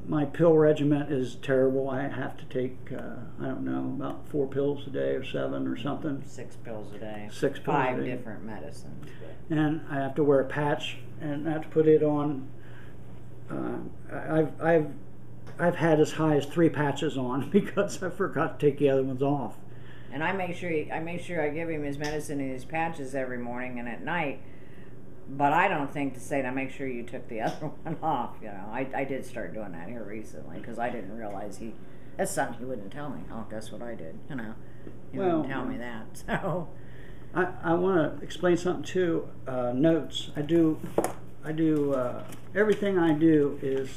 My pill regimen is terrible. I have to take, I don't know, about 4 pills a day or 7 or something. 6 pills a day. 6 pills 5 a day. different medicines. And I have to wear a patch, and I have to put it on. I've had as high as 3 patches on because I forgot to take the other ones off. And I make sure I give him his medicine and his patches every morning and at night. But I don't think to say to make sure you took the other one off. You know, I did start doing that here recently because I didn't realize that's something he wouldn't tell me. Oh, guess what I did? You know, he wouldn't tell me that. So I want to explain something too. Notes. I do everything I do is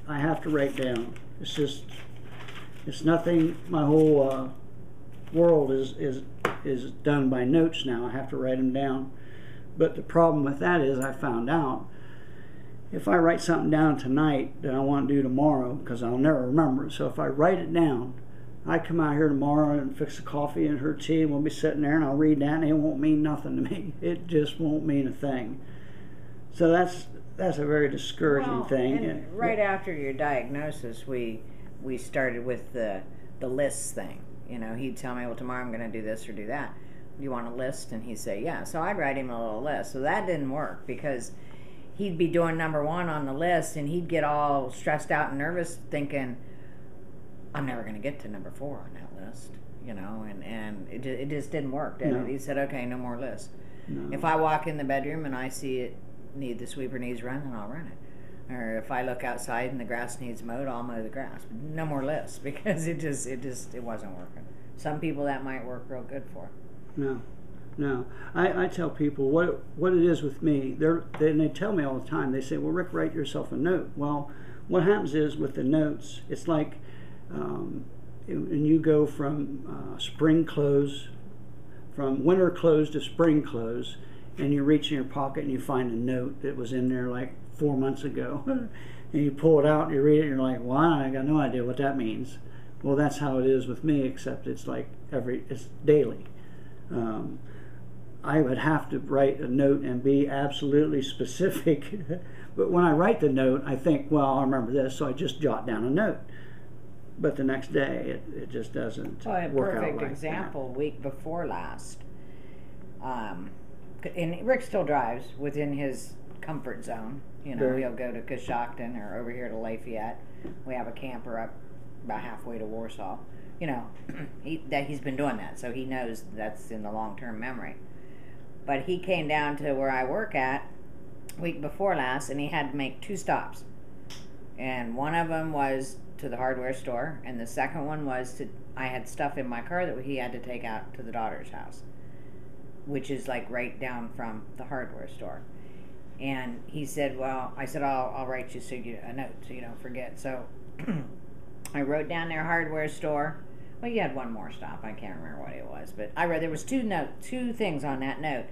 I have to write down. It's nothing. My whole world is done by notes now. I have to write them down. But the problem with that is I found out if I write something down tonight that I want to do tomorrow, because I'll never remember it, so if I write it down, I come out here tomorrow and fix the coffee and her tea, and we'll be sitting there and I'll read that and it won't mean nothing to me. It just won't mean a thing. So that's a very discouraging thing. And right after your diagnosis, we started with the lists thing. You know, he'd tell me, well, tomorrow I'm going to do this or do that. You want a list? And he'd say, yeah. So I'd write him a little list. So that didn't work because he'd be doing number 1 on the list and he'd get all stressed out and nervous thinking, I'm never going to get to number 4 on that list. You know, and it just didn't work, did it? He said, okay, no more lists. No. If I walk in the bedroom and I see the sweeper needs run, then I'll run it. Or if I look outside and the grass needs mowed, I'll mow the grass. But no more lists because it wasn't working. Some people that might work real good for. No. I tell people what it is with me. They tell me all the time. They say, well, Rick, write yourself a note. Well, what happens is with the notes, it's like when you go from spring clothes, from winter clothes to spring clothes, and you reach in your pocket and you find a note that was in there like 4 months ago, and you pull it out and you read it and you're like, wow, I got no idea what that means. Well, that's how it is with me, except it's like it's daily. I would have to write a note and be absolutely specific. But when I write the note, I think, well, I'll remember this, so I just jot down a note. But the next day, it just doesn't work out like that. A perfect example, week before last. And Rick still drives within his comfort zone. You know, he'll go to Coshocton or over here to Lafayette. We have a camper up about halfway to Warsaw. You know, he's been doing that, so he knows that's in the long-term memory. But he came down to where I work at week before last, and he had to make 2 stops. And one of them was to the hardware store, and the second one was I had stuff in my car that he had to take out to the daughter's house, which is like right down from the hardware store. And he said, well, I said, I'll write you a note so you don't forget. So I wrote down their hardware store. Well, you had one more stop. I can't remember what it was, but I read there was 2 things on that note.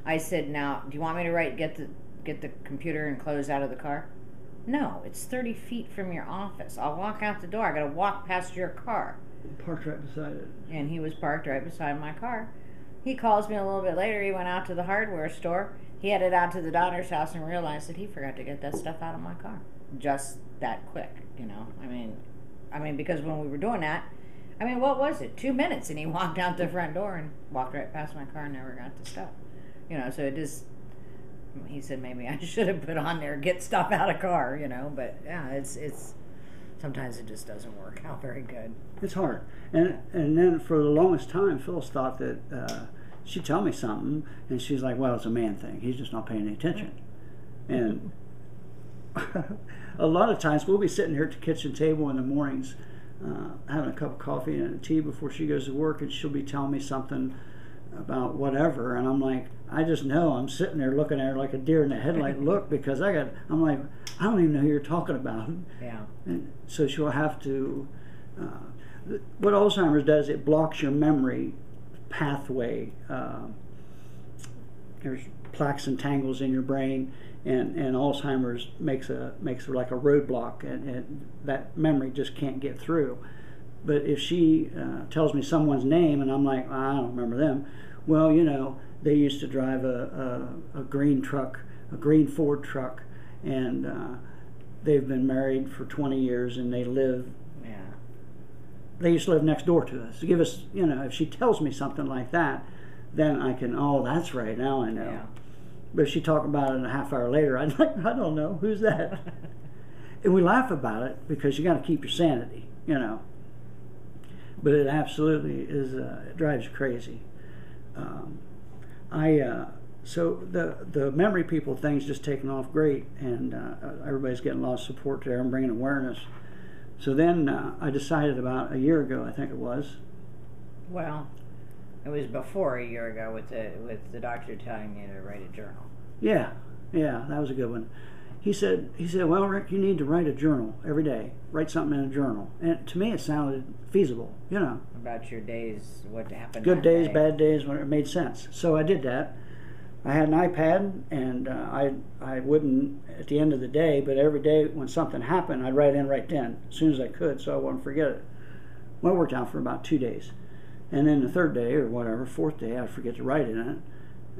I said, now, do you want me to get the computer and clothes out of the car? No, it's 30 feet from your office. I'll walk out the door. I got to walk past your car. Parked right beside it. And he was parked right beside my car. He calls me a little bit later. He went out to the hardware store. He headed out to the daughter's house and realized that he forgot to get that stuff out of my car. Just that quick, you know. I mean, because when we were doing that, what was it? 2 minutes, and he walked out the front door and walked right past my car and never got the stuff. You know, so it just, he said maybe I should have put on there, get stuff out of car, you know, but yeah, it's sometimes it just doesn't work out very good. It's hard. And then for the longest time, Phyllis thought that she'd tell me something, and she's like, well, it's a man thing. He's just not paying any attention. And a lot of times we'll be sitting here at the kitchen table in the mornings having a cup of coffee and a tea before she goes to work, and she'll be telling me something about whatever, and I'm like, I just know I'm sitting there looking at her like a deer in the headlight look, because I'm like, I don't even know who you're talking about. Yeah. And so she'll have to, what Alzheimer's does, it blocks your memory pathway. There's plaques and tangles in your brain, and Alzheimer's makes like a roadblock, and that memory just can't get through. But if she tells me someone's name and I'm like, I don't remember them, well, you know, they used to drive a green truck, a green Ford truck, and they've been married for 20 years and they live. Yeah. They used to live next door to us. To give us, if she tells me something like that, then I can. Oh, that's right. Now I know. Yeah. But if she talked about it a half hour later, I'd like, I don't know who's that. And we laugh about it because you got to keep your sanity, But it absolutely is. It drives you crazy. So the memory people thing's just taken off great, and everybody's getting a lot of support there and bringing awareness. So then I decided about a year ago, I think it was. Well, it was before a year ago with the doctor telling you to write a journal. Yeah, that was a good one. He said, well, Rick, you need to write a journal every day. Write something in a journal. And to me, it sounded feasible, About your days, what happened. Good days, day. bad days, when it made sense. So I did that. I had an iPad, and I wouldn't at the end of the day, but every day when something happened, I'd write in right then, as soon as I could, so I wouldn't forget it. Well, it worked out for about 2 days. And then the third day, or whatever, fourth day, I'd forget to write in it.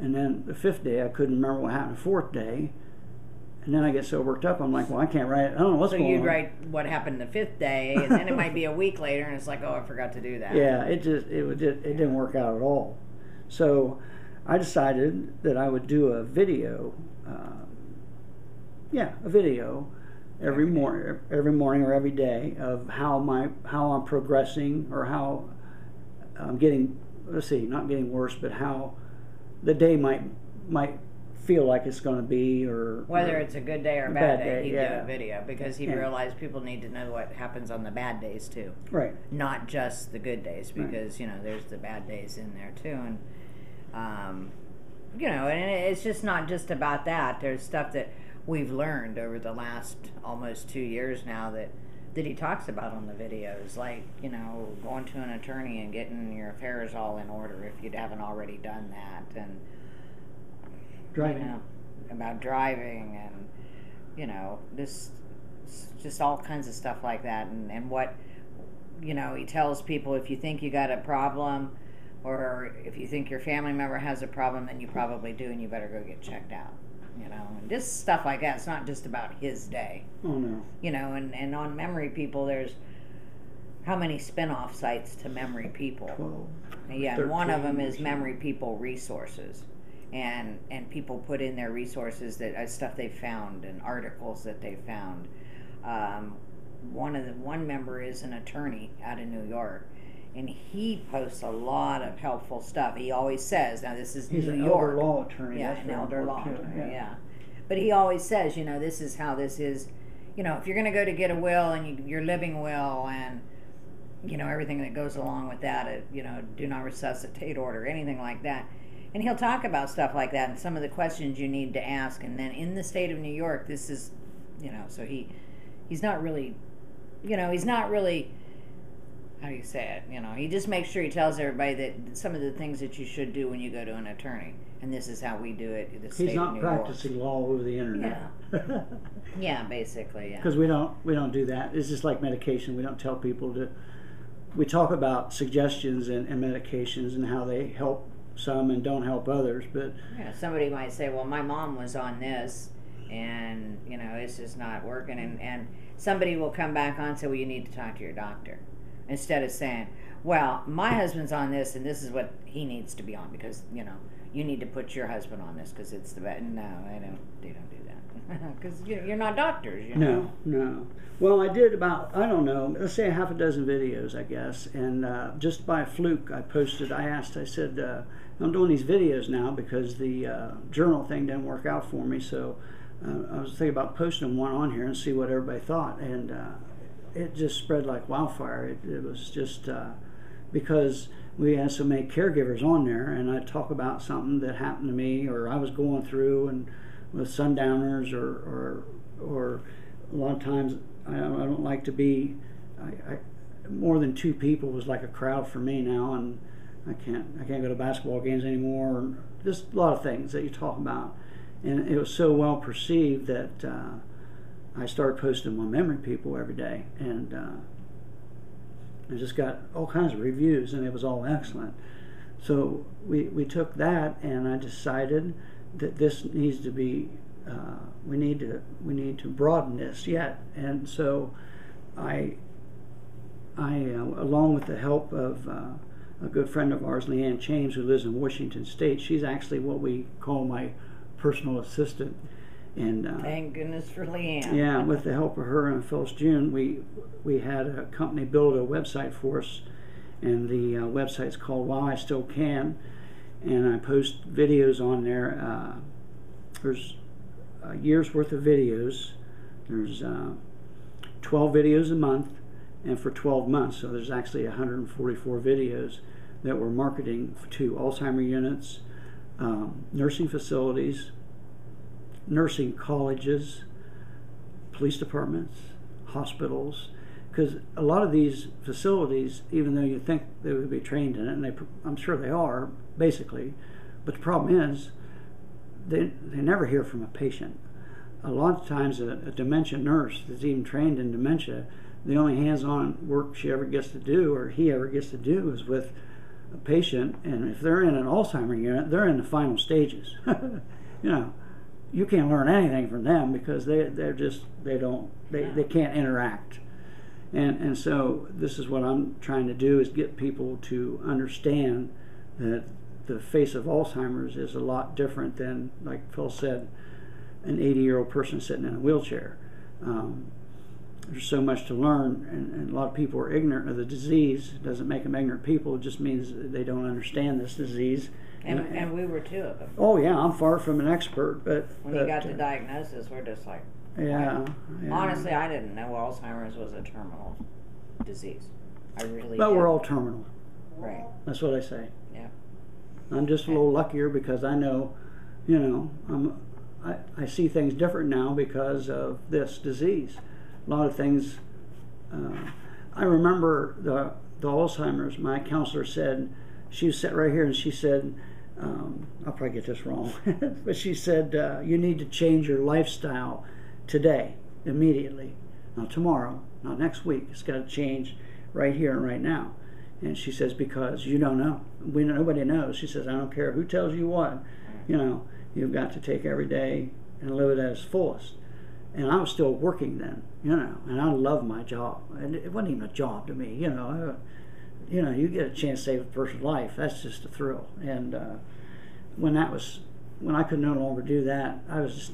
And then the fifth day, I couldn't remember what happened the fourth day. And then I get so worked up, I'm like, well, I can't write it. I don't know what's going on. So you'd write what happened the fifth day, and then it might be a week later, and it's like, oh, I forgot to do that. Yeah, it didn't work out at all. So I decided that I would do a video, every morning or every day of how I'm progressing, or how I'm getting. Let's see, not getting worse, but how the day might feel like it's going to be, or whether it's a good day or a bad day, he'd yeah. do a video because he realized people need to know what happens on the bad days too, right? Not just the good days, because there's the bad days in there too, and and it's just not just about that. There's stuff that we've learned over the last almost 2 years now that he talks about on the videos, like going to an attorney and getting your affairs all in order if you haven't already done that, and driving. About driving, and this just all kinds of stuff like that, and what he tells people, if you think you got a problem, or if you think your family member has a problem, then you probably do, and you better go get checked out. And just stuff like that. It's not just about his day. Oh no. And on Memory People, there's how many spin-off sites to Memory People? 12. Yeah, 13, and one of them is Memory People Resources. And people put in their resources, that stuff they found and articles that they found. One member is an attorney out of New York, and he posts a lot of helpful stuff. He always says, now this is He's New an York. elder law attorney. Yeah, That's an elder law too. attorney, yeah. But he always says, this is how this is. If you're going to go to get a will, and your living will, and everything that goes along with that, do not resuscitate order, anything like that. And he'll talk about stuff like that and some of the questions you need to ask. And then in the state of New York, this is, so he's not really, how do you say it? He just makes sure he tells everybody that some of the things that you should do when you go to an attorney. And this is how we do it in the state of New York. He's not practicing law over the internet. Yeah. Yeah, basically, yeah. Because we don't do that. It's just like medication. We don't tell people to. We talk about suggestions and medications and how they help some and don't help others, but somebody might say, well, my mom was on this, and it's just not working, and somebody will come back on and say, well, you need to talk to your doctor, instead of saying, well, my husband's on this, and this is what he needs to be on, because you need to put your husband on this because it's the best. No, they don't do that, because you're not doctors. No. Well, I did about, I don't know, let's say half a dozen videos, I guess, and just by fluke, I said, I'm doing these videos now because the journal thing didn't work out for me, so I was thinking about posting one on here and see what everybody thought, and it just spread like wildfire. It was just because we had so many caregivers on there, and I'd talk about something that happened to me or I was going through, and with sundowners or a lot of times I don't like to be, more than 2 people was like a crowd for me now, and I can't go to basketball games anymore, and just a lot of things that you talk about. And it was so well perceived that I started posting my Memory People every day, and I just got all kinds of reviews, and it was all excellent. So we took that, and I decided that this needs to be we need to broaden this yet. And so I along with the help of a good friend of ours, Leanne James, who lives in Washington State, she's actually what we call my personal assistant. And thank goodness for Leanne. Yeah, with the help of her and Phelps June, we had a company build a website for us, and the website's called While I Still Can, and I post videos on there. There's a year's worth of videos. There's 12 videos a month, and for 12 months, so there's actually 144 videos that we're marketing to Alzheimer units, nursing facilities, nursing colleges, police departments, hospitals, because a lot of these facilities, even though you think they would be trained in it, and I'm sure they are, basically, but the problem is they never hear from a patient. A lot of times a dementia nurse that's even trained in dementia, the only hands-on work she ever gets to do, or he ever gets to do, is with a patient, and if they're in an Alzheimer unit, they're in the final stages. You can't learn anything from them because they can't interact. And so this is what I'm trying to do, is get people to understand that the face of Alzheimer's is a lot different than, like Phil said, an 80-year-old person sitting in a wheelchair. There's so much to learn, and a lot of people are ignorant of the disease. It doesn't make them ignorant people, it just means that they don't understand this disease. And we were two of them. Oh yeah, I'm far from an expert, but when you got the diagnosis, we're just like, yeah. Honestly, I didn't know Alzheimer's was a terminal disease. I really. But we're all terminal. Right. That's what I say. Yeah. I'm just a little luckier because I know, I see things different now because of this disease. A lot of things. I remember the Alzheimer's. My counselor said, she was sitting right here, and she said, I'll probably get this wrong, but she said, you need to change your lifestyle today, immediately. Not tomorrow, not next week. It's got to change right here and right now. And she says, because you don't know. Nobody knows. She says, I don't care who tells you what. You've got to take every day and live it at its fullest. And I was still working then, and I loved my job. And it wasn't even a job to me, you get a chance to save a person's life. That's just a thrill. And when I could no longer do that, I was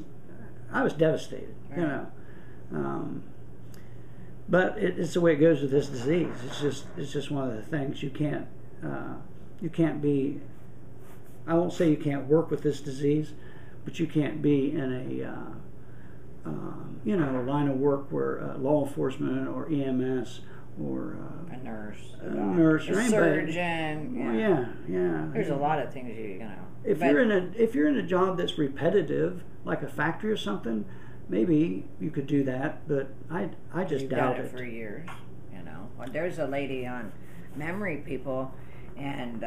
devastated. Right. But it's the way it goes with this disease. It's just one of the things you can't be. I won't say you can't work with this disease, but you can't be in a line of work where law enforcement or EMS or a nurse, or a surgeon. Yeah. There's a lot of things If you're in a job that's repetitive, like a factory or something, maybe you could do that. But I just doubt it. For years, Well, there's a lady on Memory People, and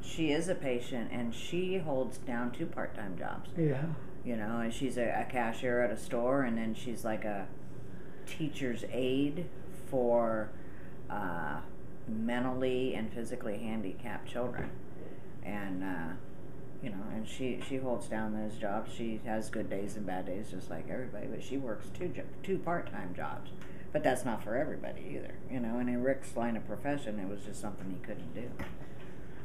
she is a patient, and she holds down 2 part-time jobs. Yeah. And she's a cashier at a store, and then she's like a teacher's aide for mentally and physically handicapped children, and and she holds down those jobs. She has good days and bad days, just like everybody, but she works 2 part-time jobs. But that's not for everybody either, And in Rick's line of profession, it was just something he couldn't do.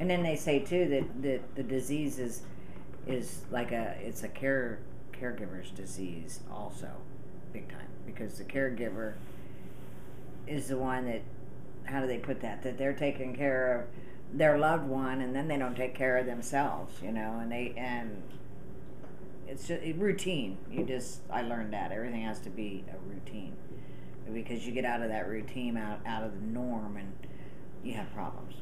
And then they say too that the disease is like it's a caregiver's disease also, big time, because the caregiver is the one that, how do they put that they're taking care of their loved one, and then they don't take care of themselves, and it's just routine. I learned that everything has to be a routine, because you get out of that routine, out of the norm, and you have problems.